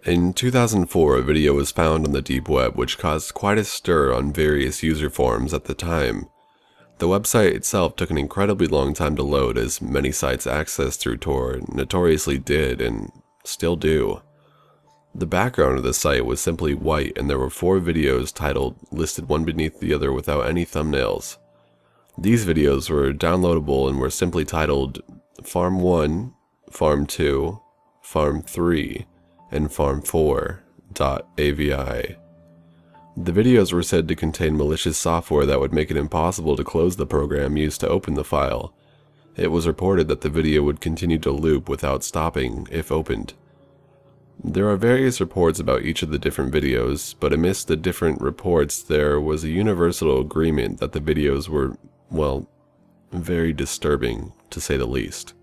In 2004, a video was found on the deep web which caused quite a stir on various user forums at the time. The website itself took an incredibly long time to load, as many sites accessed through Tor notoriously did and still do. The background of the site was simply white, and there were 4 videos titled, listed one beneath the other without any thumbnails. These videos were downloadable and were simply titled Farm 1, Farm 2, Farm 3, and farm4.avi. The videos were said to contain malicious software that would make it impossible to close the program used to open the file. It was reported that the video would continue to loop without stopping if opened. There are various reports about each of the different videos, but amidst the different reports there was a universal agreement that the videos were, well, very disturbing, to say the least.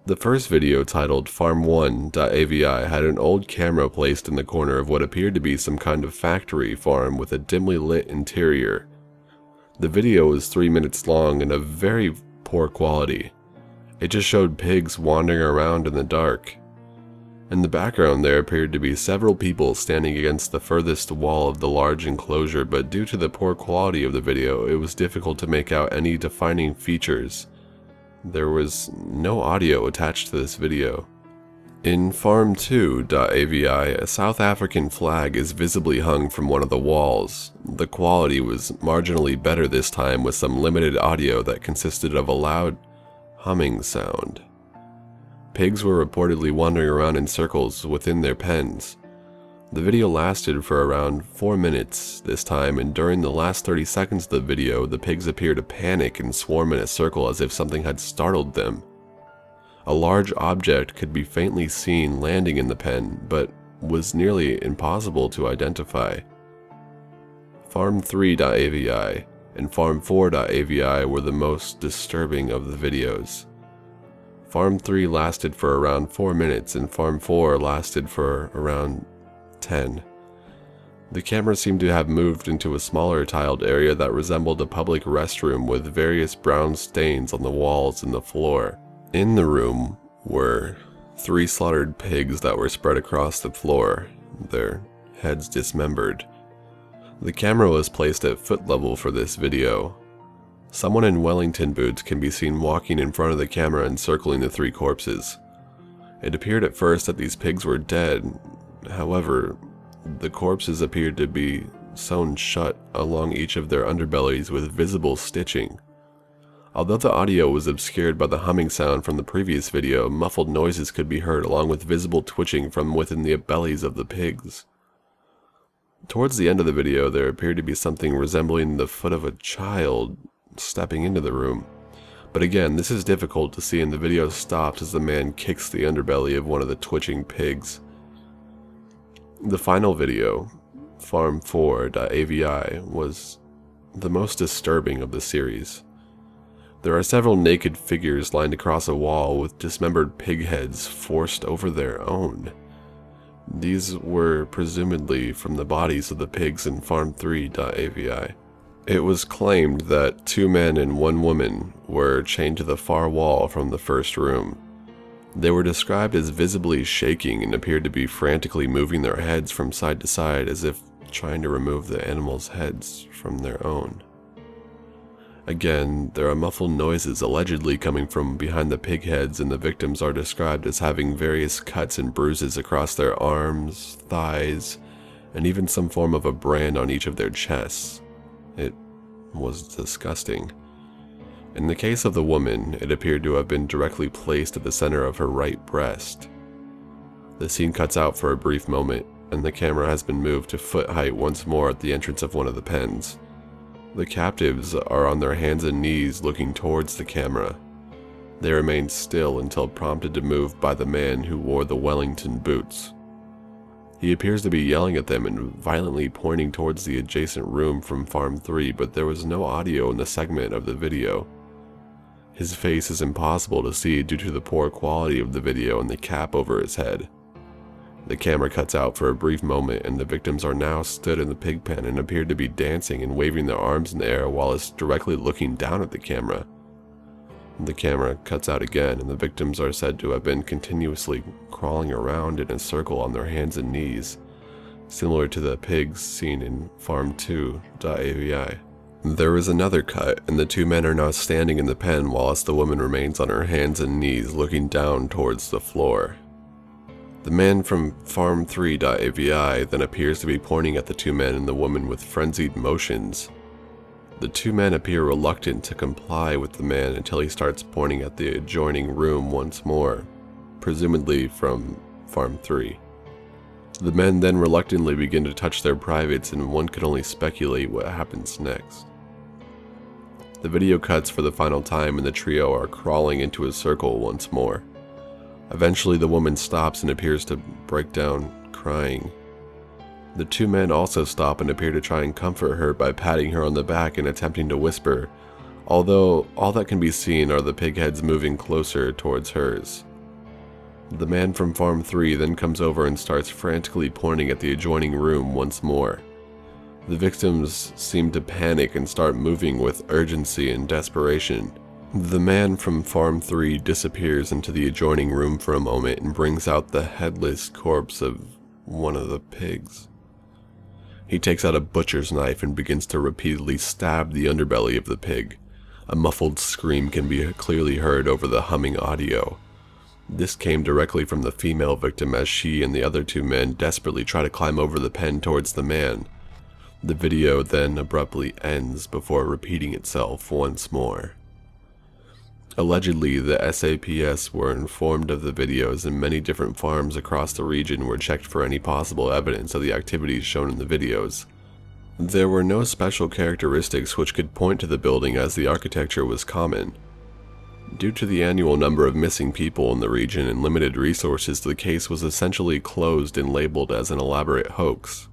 The first video, titled farm1.avi, had an old camera placed in the corner of what appeared to be some kind of factory farm with a dimly lit interior. The video was 3 minutes long and of very poor quality. It just showed pigs wandering around in the dark. In the background there appeared to be several people standing against the furthest wall of the large enclosure, but due to the poor quality of the video, it was difficult to make out any defining features. There was no audio attached to this video. In farm2.avi, a South African flag is visibly hung from one of the walls. The quality was marginally better this time, with some limited audio that consisted of a loud humming sound. Pigs were reportedly wandering around in circles within their pens. The video lasted for around 4 minutes this time, and during the last 30 seconds of the video, the pigs appear to panic and swarm in a circle as if something had startled them. A large object could be faintly seen landing in the pen, but was nearly impossible to identify. Farm3.avi and farm4.avi were the most disturbing of the videos. Farm 3 lasted for around 4 minutes, and Farm 4 lasted for around 10. The camera seemed to have moved into a smaller tiled area that resembled a public restroom with various brown stains on the walls and the floor. In the room were 3 slaughtered pigs that were spread across the floor, their heads dismembered. The camera was placed at foot level for this video. Someone in Wellington boots can be seen walking in front of the camera encircling the 3 corpses. It appeared at first that these pigs were dead. However, the corpses appeared to be sewn shut along each of their underbellies with visible stitching. Although the audio was obscured by the humming sound from the previous video, muffled noises could be heard along with visible twitching from within the bellies of the pigs. Towards the end of the video, there appeared to be something resembling the foot of a child stepping into the room. But again, this is difficult to see, and the video stops as the man kicks the underbelly of one of the twitching pigs. The final video, farm4.avi, was the most disturbing of the series. There are several naked figures lined across a wall with dismembered pig heads forced over their own. These were presumably from the bodies of the pigs in farm3.avi. It was claimed that 2 men and 1 woman were chained to the far wall from the first room. They were described as visibly shaking and appeared to be frantically moving their heads from side to side as if trying to remove the animals' heads from their own. Again, there are muffled noises allegedly coming from behind the pig heads, and the victims are described as having various cuts and bruises across their arms, thighs, and even some form of a brand on each of their chests. It was disgusting. In the case of the woman, it appeared to have been directly placed at the center of her right breast. The scene cuts out for a brief moment, and the camera has been moved to foot height once more at the entrance of one of the pens. The captives are on their hands and knees looking towards the camera. They remain still until prompted to move by the man who wore the Wellington boots. He appears to be yelling at them and violently pointing towards the adjacent room from Farm 3, but there was no audio in the segment of the video. His face is impossible to see due to the poor quality of the video and the cap over his head. The camera cuts out for a brief moment, and the victims are now stood in the pig pen and appear to be dancing and waving their arms in the air while it's directly looking down at the camera. The camera cuts out again, and the victims are said to have been continuously crawling around in a circle on their hands and knees, similar to the pigs seen in Farm2.avi. There is another cut, and the two men are now standing in the pen whilst the woman remains on her hands and knees looking down towards the floor. The man from Farm3.avi then appears to be pointing at the two men and the woman with frenzied motions. The two men appear reluctant to comply with the man until he starts pointing at the adjoining room once more, presumably from Farm 3. The men then reluctantly begin to touch their privates, and one can only speculate what happens next. The video cuts for the final time, and the trio are crawling into a circle once more. Eventually the woman stops and appears to break down, crying. The two men also stop and appear to try and comfort her by patting her on the back and attempting to whisper, although all that can be seen are the pig heads moving closer towards hers. The man from Farm 3 then comes over and starts frantically pointing at the adjoining room once more. The victims seem to panic and start moving with urgency and desperation. The man from Farm 3 disappears into the adjoining room for a moment and brings out the headless corpse of one of the pigs. He takes out a butcher's knife and begins to repeatedly stab the underbelly of the pig. A muffled scream can be clearly heard over the humming audio. This came directly from the female victim as she and the other two men desperately try to climb over the pen towards the man. The video then abruptly ends before repeating itself once more. Allegedly, the SAPS were informed of the videos, and many different farms across the region were checked for any possible evidence of the activities shown in the videos. There were no special characteristics which could point to the building, as the architecture was common. Due to the annual number of missing people in the region and limited resources, the case was essentially closed and labeled as an elaborate hoax.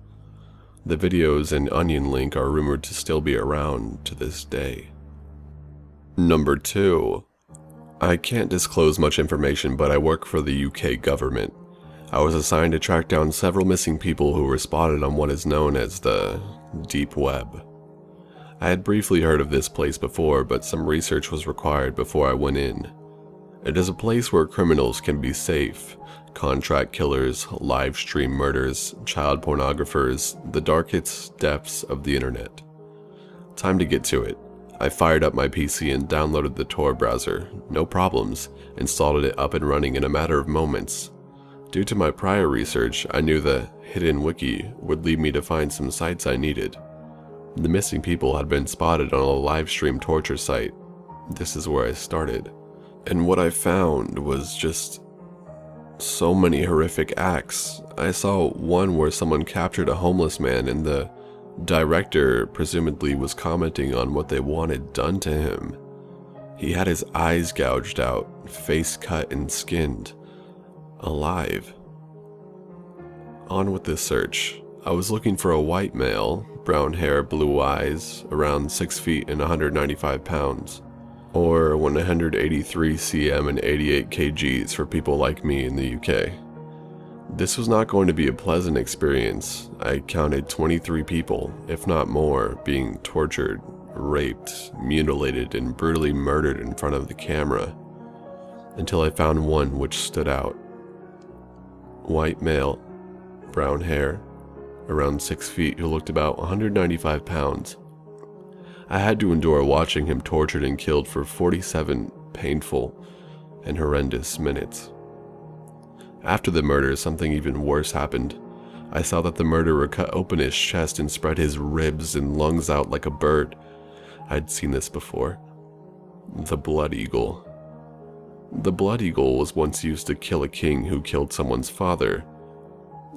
The videos and Onion link are rumored to still be around to this day. Number 2. I can't disclose much information, but I work for the UK government. I was assigned to track down several missing people who were spotted on what is known as the Deep Web. I had briefly heard of this place before, but some research was required before I went in. It is a place where criminals can be safe. Contract killers, live stream murders, child pornographers, the darkest depths of the internet. Time to get to it. I fired up my PC and downloaded the Tor browser. No problems. Installed it up and running in a matter of moments. Due to my prior research, I knew the hidden wiki would lead me to find some sites I needed. The missing people had been spotted on a live stream torture site. This is where I started. And what I found was just so many horrific acts. I saw one where someone captured a homeless man, and the director presumably was commenting on what they wanted done to him. He had his eyes gouged out, face cut and skinned, alive. On with this search. I was looking for a white male, brown hair, blue eyes, around 6 feet and 195 pounds, or 183 cm and 88 kgs for people like me in the UK. This was not going to be a pleasant experience. I counted 23 people, if not more, being tortured, raped, mutilated, and brutally murdered in front of the camera, until I found one which stood out. White male, brown hair, around 6 feet, who looked about 195 pounds. I had to endure watching him tortured and killed for 47 painful and horrendous minutes. After the murder, something even worse happened. I saw that the murderer cut open his chest and spread his ribs and lungs out like a bird. I'd seen this before. The Blood Eagle. The Blood Eagle was once used to kill a king who killed someone's father.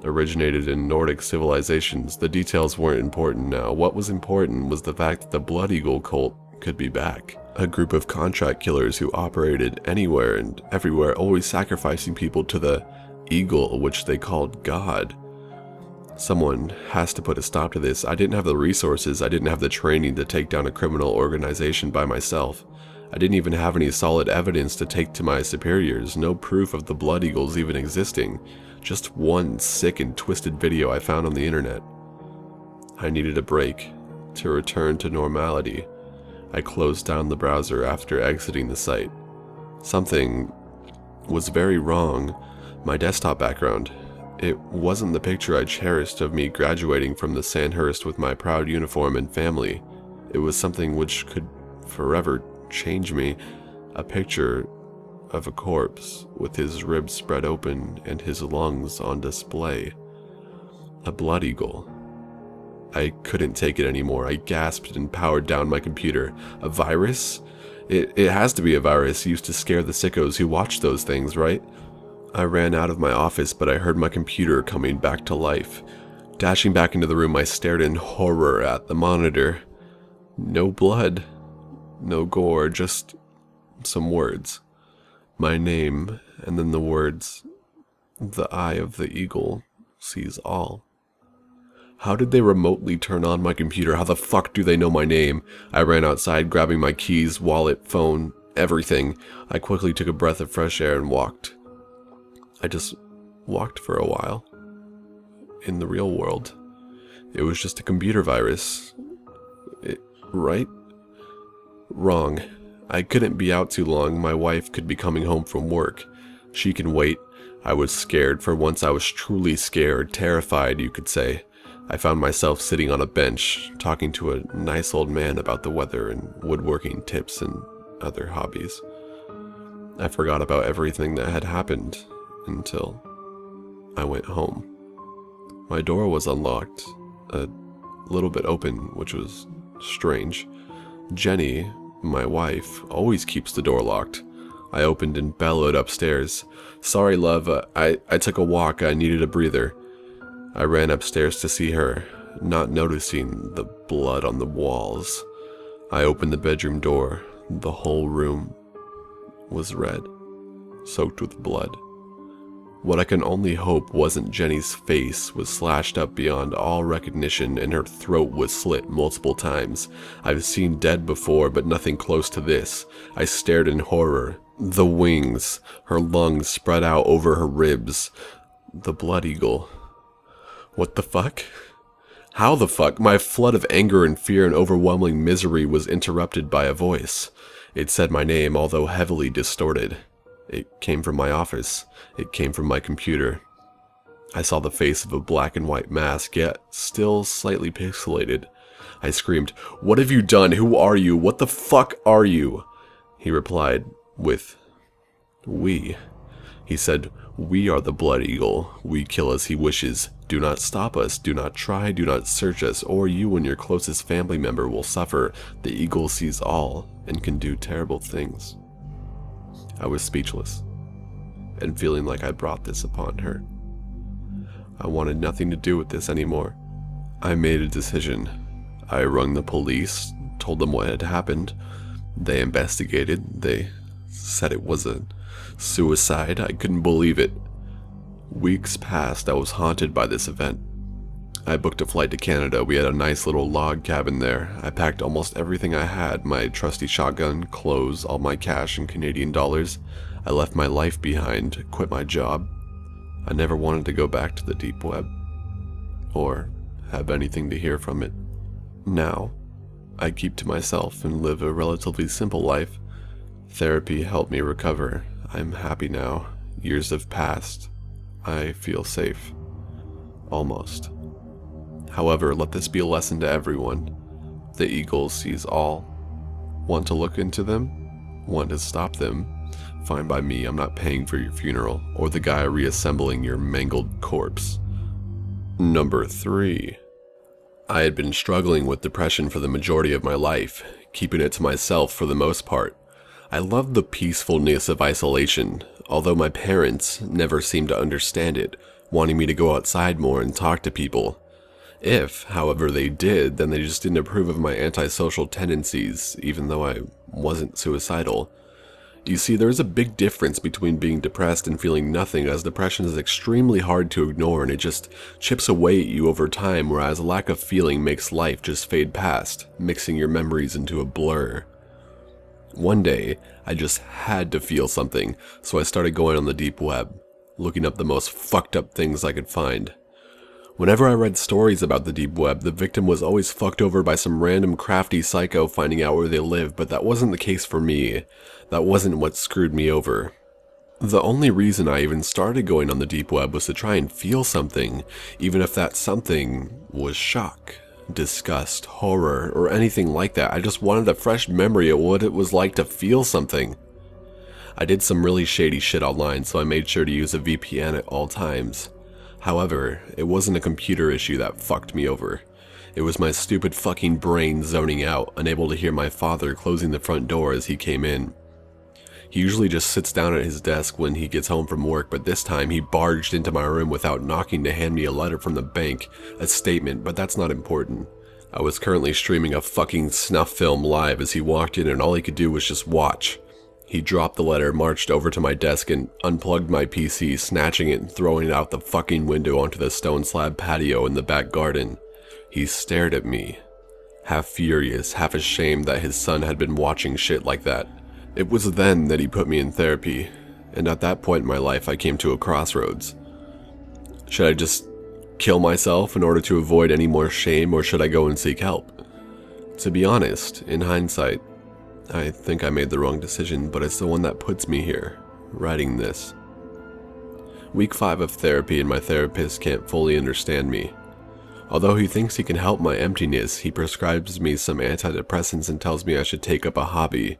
Originated in Nordic civilizations, the details weren't important now. What was important was the fact that the Blood Eagle cult could be back. A group of contract killers who operated anywhere and everywhere, always sacrificing people to the eagle, which they called God. Someone has to put a stop to this. I didn't have the resources, I didn't have the training to take down a criminal organization by myself. I didn't even have any solid evidence to take to my superiors, no proof of the Blood Eagles even existing, just one sick and twisted video I found on the internet. I needed a break, to return to normality. I closed down the browser after exiting the site. Something was very wrong. My desktop background. It wasn't the picture I cherished of me graduating from the Sandhurst with my proud uniform and family. It was something which could forever change me. A picture of a corpse with his ribs spread open and his lungs on display. A blood eagle. I couldn't take it anymore. I gasped and powered down my computer. A virus? It has to be a virus used to scare the sickos who watch those things, right? I ran out of my office, but I heard my computer coming back to life. Dashing back into the room, I stared in horror at the monitor. No blood. No gore, just some words. My name, and then the words, "The eye of the eagle sees all." How did they remotely turn on my computer? How the fuck do they know my name? I ran outside, grabbing my keys, wallet, phone, everything. I quickly took a breath of fresh air and walked. I just walked for a while. In the real world. It was just a computer virus. Right? Wrong. I couldn't be out too long. My wife could be coming home from work. She can wait. I was scared. For once I was truly scared, terrified, you could say. I found myself sitting on a bench, talking to a nice old man about the weather and woodworking tips and other hobbies. I forgot about everything that had happened until I went home. My door was unlocked, a little bit open, which was strange. Jenny, my wife, always keeps the door locked. I opened and bellowed upstairs. "Sorry, love, I took a walk. I needed a breather." I ran upstairs to see her, not noticing the blood on the walls. I opened the bedroom door. The whole room was red, soaked with blood. What I can only hope wasn't Jenny's face was slashed up beyond all recognition and her throat was slit multiple times. I've seen dead before, but nothing close to this. I stared in horror. The wings, her lungs spread out over her ribs. The blood eagle. What the fuck? How the fuck? My flood of anger and fear and overwhelming misery was interrupted by a voice. It said my name, although heavily distorted. It came from my office. It came from my computer. I saw the face of a black and white mask, yet still slightly pixelated. I screamed, "What have you done? Who are you? What the fuck are you?" He replied with, "We." He said, "We are the blood eagle. We kill as he wishes. Do not stop us. Do not try. Do not search us, or you and your closest family member will suffer. The eagle sees all and can do terrible things." I was speechless and feeling like I brought this upon her. I wanted nothing to do with this anymore. I made a decision. I rang the police, told them what had happened. They investigated. They said it was a suicide. I couldn't believe it. Weeks passed. I was haunted by this event. I booked a flight to Canada. We had a nice little log cabin there. I packed almost everything I had, my trusty shotgun, clothes, all my cash in Canadian dollars. I left my life behind, quit my job. I never wanted to go back to the deep web, or have anything to hear from it. Now, I keep to myself and live a relatively simple life. Therapy helped me recover. I'm happy now. Years have passed. I feel safe. Almost. However, let this be a lesson to everyone. The eagle sees all. Want to look into them? Want to stop them? Fine by me. I'm not paying for your funeral, or the guy reassembling your mangled corpse. Number 3. I had been struggling with depression for the majority of my life, keeping it to myself for the most part. I loved the peacefulness of isolation, although my parents never seemed to understand it, wanting me to go outside more and talk to people. If, however, they did, then they just didn't approve of my antisocial tendencies, even though I wasn't suicidal. You see, there is a big difference between being depressed and feeling nothing, as depression is extremely hard to ignore and it just chips away at you over time, whereas a lack of feeling makes life just fade past, mixing your memories into a blur. One day, I just had to feel something, so I started going on the deep web, looking up the most fucked up things I could find. Whenever I read stories about the deep web, the victim was always fucked over by some random crafty psycho finding out where they live, but that wasn't the case for me. That wasn't what screwed me over. The only reason I even started going on the deep web was to try and feel something, even if that something was shock, disgust, horror, or anything like that. I just wanted a fresh memory of what it was like to feel something. I did some really shady shit online, so I made sure to use a VPN at all times. However, it wasn't a computer issue that fucked me over. It was my stupid fucking brain zoning out, unable to hear my father closing the front door as he came in. He usually just sits down at his desk when he gets home from work, but this time he barged into my room without knocking to hand me a letter from the bank, a statement, but that's not important. I was currently streaming a fucking snuff film live as he walked in and all he could do was just watch. He dropped the letter, marched over to my desk and unplugged my PC, snatching it and throwing it out the fucking window onto the stone slab patio in the back garden. He stared at me, half furious, half ashamed that his son had been watching shit like that. It was then that he put me in therapy, and at that point in my life I came to a crossroads. Should I just kill myself in order to avoid any more shame, or should I go and seek help? To be honest, in hindsight, I think I made the wrong decision, but it's the one that puts me here, writing this. Week 5 of therapy and my therapist can't fully understand me. Although he thinks he can help my emptiness, he prescribes me some antidepressants and tells me I should take up a hobby.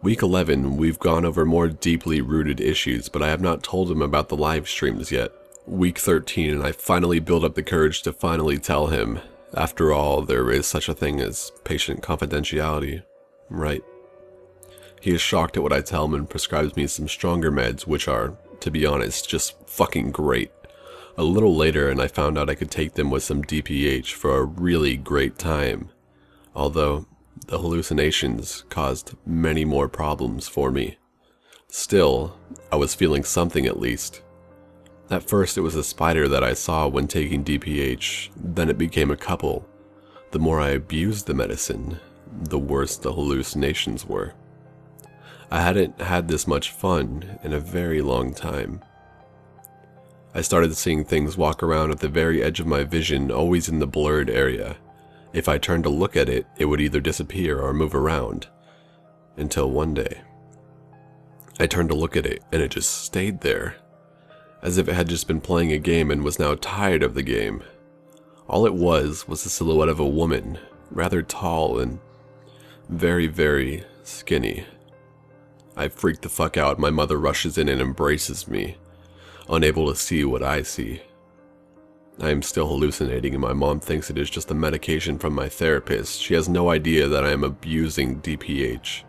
Week 11, we've gone over more deeply rooted issues, but I have not told him about the live streams yet. Week 13, and I finally build up the courage to finally tell him. After all, there is such a thing as patient confidentiality. Right. He is shocked at what I tell him and prescribes me some stronger meds, which are, to be honest, just fucking great. A little later and I found out I could take them with some DPH for a really great time. Although, the hallucinations caused many more problems for me. Still, I was feeling something at least. At first it was a spider that I saw when taking DPH, then it became a couple. The more I abused the medicine, the worse the hallucinations were. I hadn't had this much fun in a very long time. I started seeing things walk around at the very edge of my vision, always in the blurred area. If I turned to look at it, it would either disappear or move around. Until one day, I turned to look at it and it just stayed there, as if it had just been playing a game and was now tired of the game. All it was the silhouette of a woman, rather tall and very, very skinny. I freak the fuck out. My mother rushes in and embraces me, unable to see what I see. I am still hallucinating and my mom thinks it is just the medication from my therapist. She has no idea that I am abusing DPH.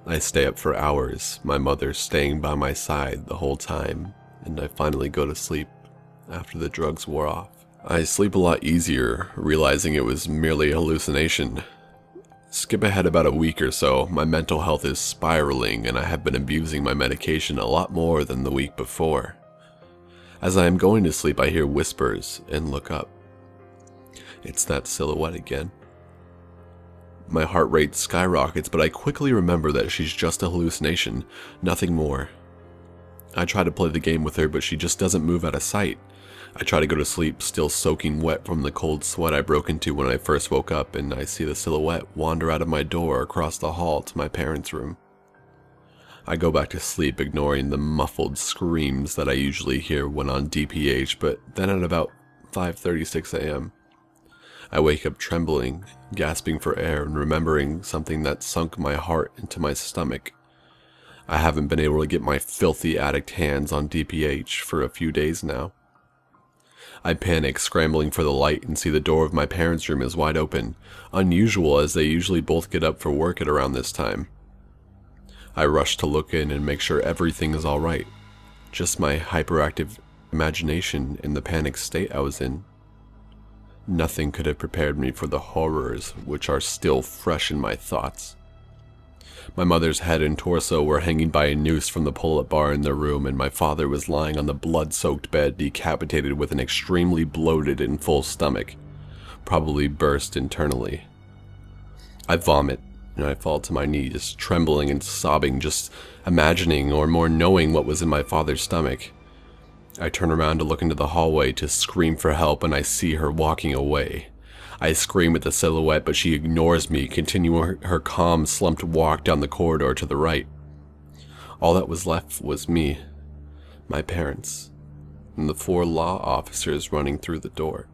I stay up for hours, my mother staying by my side the whole time, and I finally go to sleep after the drugs wore off. I sleep a lot easier, realizing it was merely a hallucination. Skip ahead about a week or so, my mental health is spiraling and I have been abusing my medication a lot more than the week before. As I am going to sleep, I hear whispers and look up. It's that silhouette again. My heart rate skyrockets, but I quickly remember that she's just a hallucination, nothing more. I try to play the game with her, but she just doesn't move out of sight. I try to go to sleep, still soaking wet from the cold sweat I broke into when I first woke up, and I see the silhouette wander out of my door across the hall to my parents' room. I go back to sleep, ignoring the muffled screams that I usually hear when on DPH, but then at about 5:36 a.m., I wake up trembling, gasping for air, and remembering something that sunk my heart into my stomach. I haven't been able to get my filthy addict hands on DPH for a few days now. I panic, scrambling for the light, and see the door of my parents' room is wide open, unusual as they usually both get up for work at around this time. I rush to look in and make sure everything is alright, just my hyperactive imagination in the panic state I was in. Nothing could have prepared me for the horrors which are still fresh in my thoughts. My mother's head and torso were hanging by a noose from the pull-up bar in their room, and my father was lying on the blood-soaked bed, decapitated with an extremely bloated and full stomach, probably burst internally. I vomit, and I fall to my knees, trembling and sobbing, just imagining or more knowing what was in my father's stomach. I turn around to look into the hallway to scream for help, and I see her walking away. I scream at the silhouette, but she ignores me, continuing her calm, slumped walk down the corridor to the right. All that was left was me, my parents, and the 4 law officers running through the door.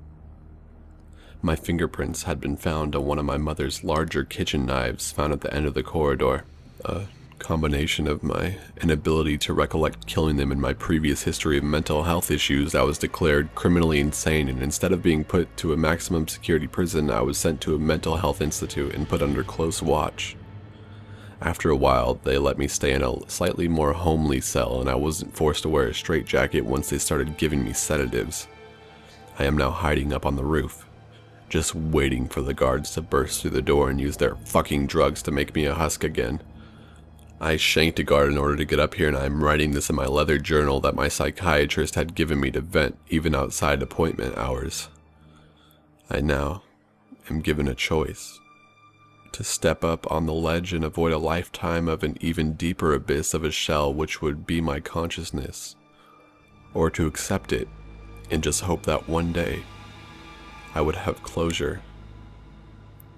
My fingerprints had been found on one of my mother's larger kitchen knives found at the end of the corridor. A combination of my inability to recollect killing them and my previous history of mental health issues, I was declared criminally insane, and instead of being put to a maximum security prison, I was sent to a mental health institute and put under close watch. After a while, they let me stay in a slightly more homely cell, and I wasn't forced to wear a straitjacket once they started giving me sedatives. I am now hiding up on the roof, just waiting for the guards to burst through the door and use their fucking drugs to make me a husk again. I shanked a guard in order to get up here, and I'm writing this in my leather journal that my psychiatrist had given me to vent even outside appointment hours. I now am given a choice: to step up on the ledge and avoid a lifetime of an even deeper abyss of a shell which would be my consciousness, or to accept it and just hope that one day I would have closure.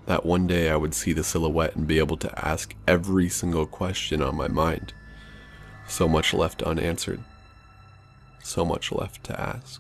That one day I would see the silhouette and be able to ask every single question on my mind. So much left unanswered. So much left to ask.